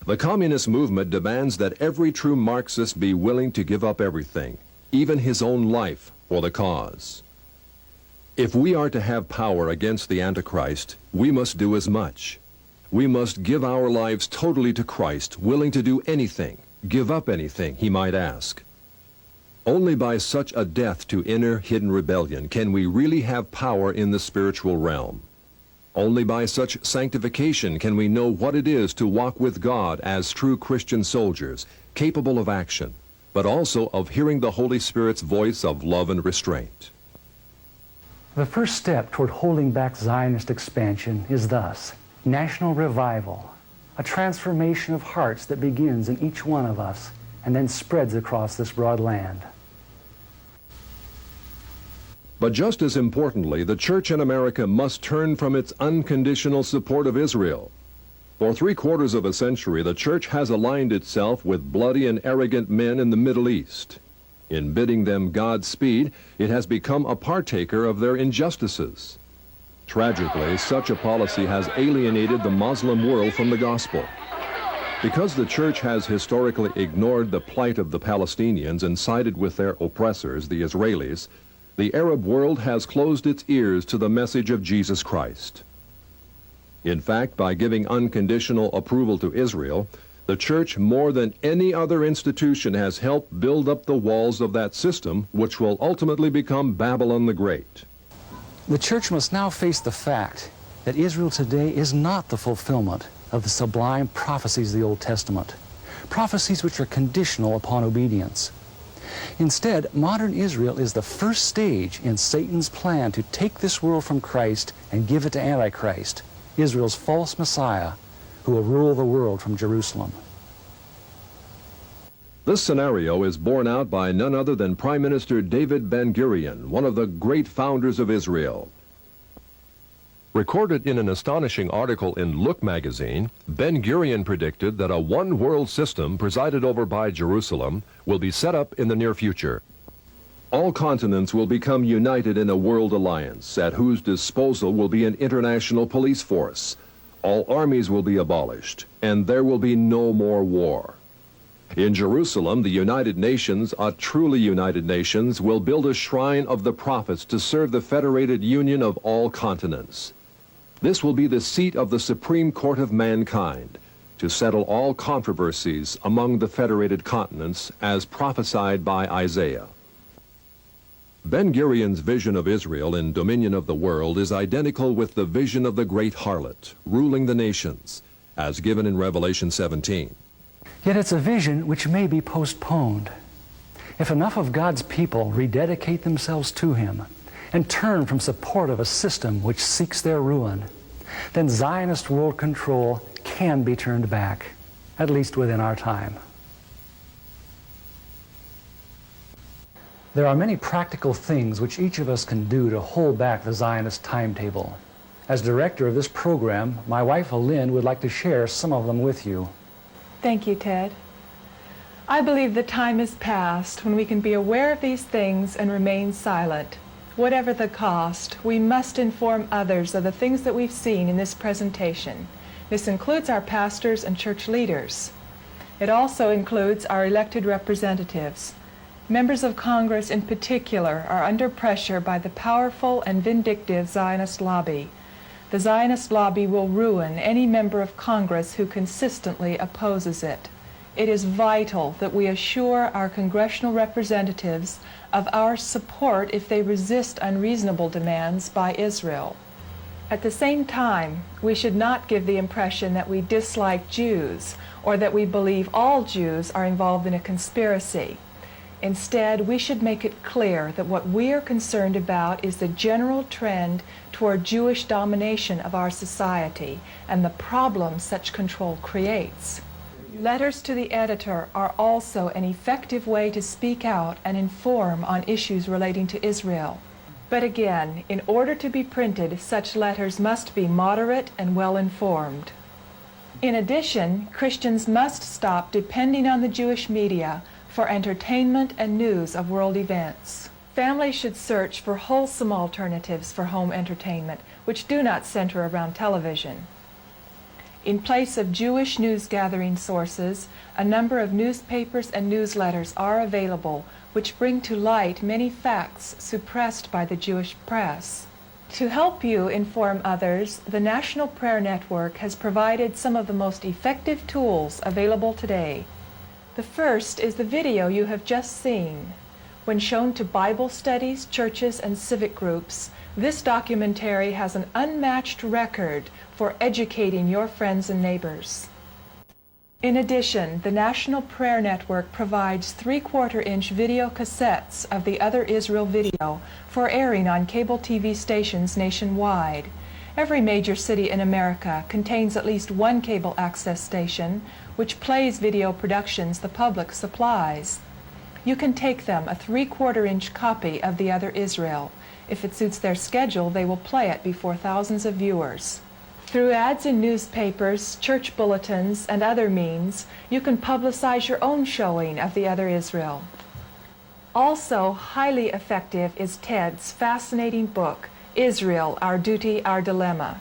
The communist movement demands that every true Marxist be willing to give up everything, even his own life, for the cause. If we are to have power against the Antichrist, we must do as much. We must give our lives totally to Christ, willing to do anything, give up anything he might ask. Only by such a death to inner hidden rebellion can we really have power in the spiritual realm. Only by such sanctification can we know what it is to walk with God as true Christian soldiers, capable of action, but also of hearing the Holy Spirit's voice of love and restraint. The first step toward holding back Zionist expansion is thus national revival, a transformation of hearts that begins in each one of us and then spreads across this broad land. But just as importantly, the church in America must turn from its unconditional support of Israel. For 3/4 of a century, the church has aligned itself with bloody and arrogant men in the Middle East. In bidding them Godspeed, it has become a partaker of their injustices. Tragically, such a policy has alienated the Muslim world from the gospel. Because the church has historically ignored the plight of the Palestinians and sided with their oppressors, the Israelis, the Arab world has closed its ears to the message of Jesus Christ. In fact, by giving unconditional approval to Israel, the church, more than any other institution, has helped build up the walls of that system, which will ultimately become Babylon the Great. The church must now face the fact that Israel today is not the fulfillment of the sublime prophecies of the Old Testament, prophecies which are conditional upon obedience. Instead, modern Israel is the first stage in Satan's plan to take this world from Christ and give it to Antichrist, Israel's false Messiah, who will rule the world from Jerusalem. This scenario is borne out by none other than Prime Minister David Ben-Gurion, one of the great founders of Israel. Recorded in an astonishing article in Look magazine, Ben-Gurion predicted that a one-world system presided over by Jerusalem will be set up in the near future. All continents will become united in a world alliance, at whose disposal will be an international police force. All armies will be abolished, and there will be no more war. In Jerusalem, the United Nations, a truly united nations, will build a shrine of the prophets to serve the federated union of all continents. This will be the seat of the Supreme Court of mankind, to settle all controversies among the federated continents, as prophesied by Isaiah. Ben-Gurion's vision of Israel in dominion of the world is identical with the vision of the great harlot, ruling the nations, as given in Revelation 17. Yet it's a vision which may be postponed. If enough of God's people rededicate themselves to Him and turn from support of a system which seeks their ruin, then Zionist world control can be turned back, at least within our time. There are many practical things which each of us can do to hold back the Zionist timetable. As director of this program, my wife Alynn would like to share some of them with you. Thank you, Ted. I believe the time is past when we can be aware of these things and remain silent. Whatever the cost, we must inform others of the things that we've seen in this presentation. This includes our pastors and church leaders. It also includes our elected representatives. Members of Congress in particular are under pressure by the powerful and vindictive Zionist lobby. The Zionist lobby will ruin any member of Congress who consistently opposes it. It is vital that we assure our congressional representatives of our support if they resist unreasonable demands by Israel. At the same time, we should not give the impression that we dislike Jews or that we believe all Jews are involved in a conspiracy. Instead, we should make it clear that what we are concerned about is the general trend toward Jewish domination of our society and the problems such control creates. Letters to the editor are also an effective way to speak out and inform on issues relating to Israel. But again, in order to be printed, such letters must be moderate and well-informed. In addition, Christians must stop depending on the Jewish media for entertainment and news of world events. Families should search for wholesome alternatives for home entertainment, which do not center around television. In place of Jewish news-gathering sources, a number of newspapers and newsletters are available, which bring to light many facts suppressed by the Jewish press. To help you inform others, the National Prayer Network has provided some of the most effective tools available today. The first is the video you have just seen. When shown to Bible studies, churches, and civic groups, this documentary has an unmatched record for educating your friends and neighbors. In addition, the National Prayer Network provides 3/4-inch video cassettes of the Other Israel video for airing on cable TV stations nationwide. Every major city in America contains at least one cable access station, which plays video productions the public supplies. You can take them a 3/4-inch copy of The Other Israel. If it suits their schedule, they will play it before thousands of viewers. Through ads in newspapers, church bulletins, and other means, you can publicize your own showing of The Other Israel. Also highly effective is Ted's fascinating book, Israel, Our Duty, Our Dilemma.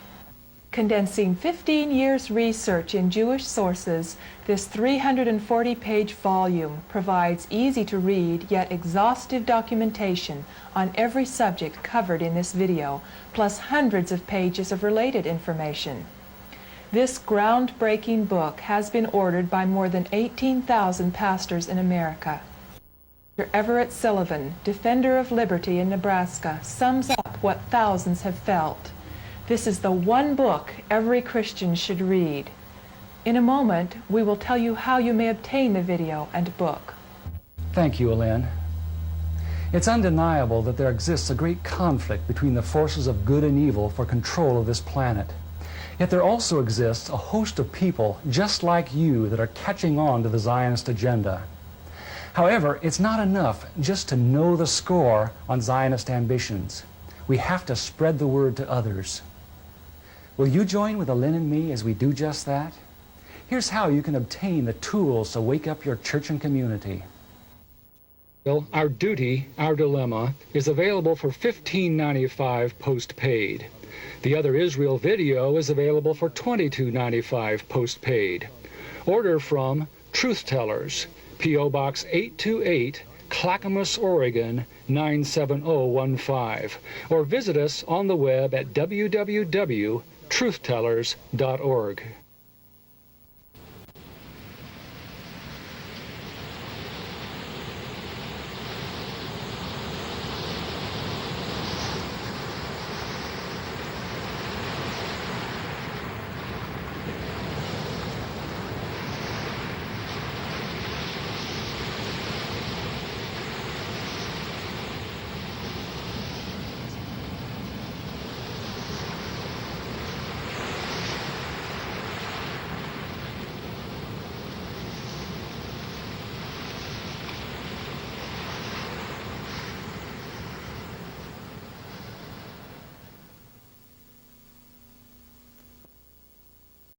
Condensing 15 years' research in Jewish sources, this 340-page volume provides easy-to-read yet exhaustive documentation on every subject covered in this video, plus hundreds of pages of related information. This groundbreaking book has been ordered by more than 18,000 pastors in America. Dr. Everett Sullivan, defender of liberty in Nebraska, sums up what thousands have felt. This is the one book every Christian should read. In a moment, we will tell you how you may obtain the video and book. Thank you, Alynn. It's undeniable that there exists a great conflict between the forces of good and evil for control of this planet. Yet there also exists a host of people just like you that are catching on to the Zionist agenda. However, it's not enough just to know the score on Zionist ambitions. We have to spread the word to others. Will you join with Alynn and me as we do just that? Here's how you can obtain the tools to wake up your church and community. Our Duty, Our Dilemma is available for $15.95 postpaid. The Other Israel video is available for $22.95 postpaid. Order from Truth Tellers, P.O. Box 828, Clackamas, Oregon 97015, or visit us on the web at www.truthtellers.org.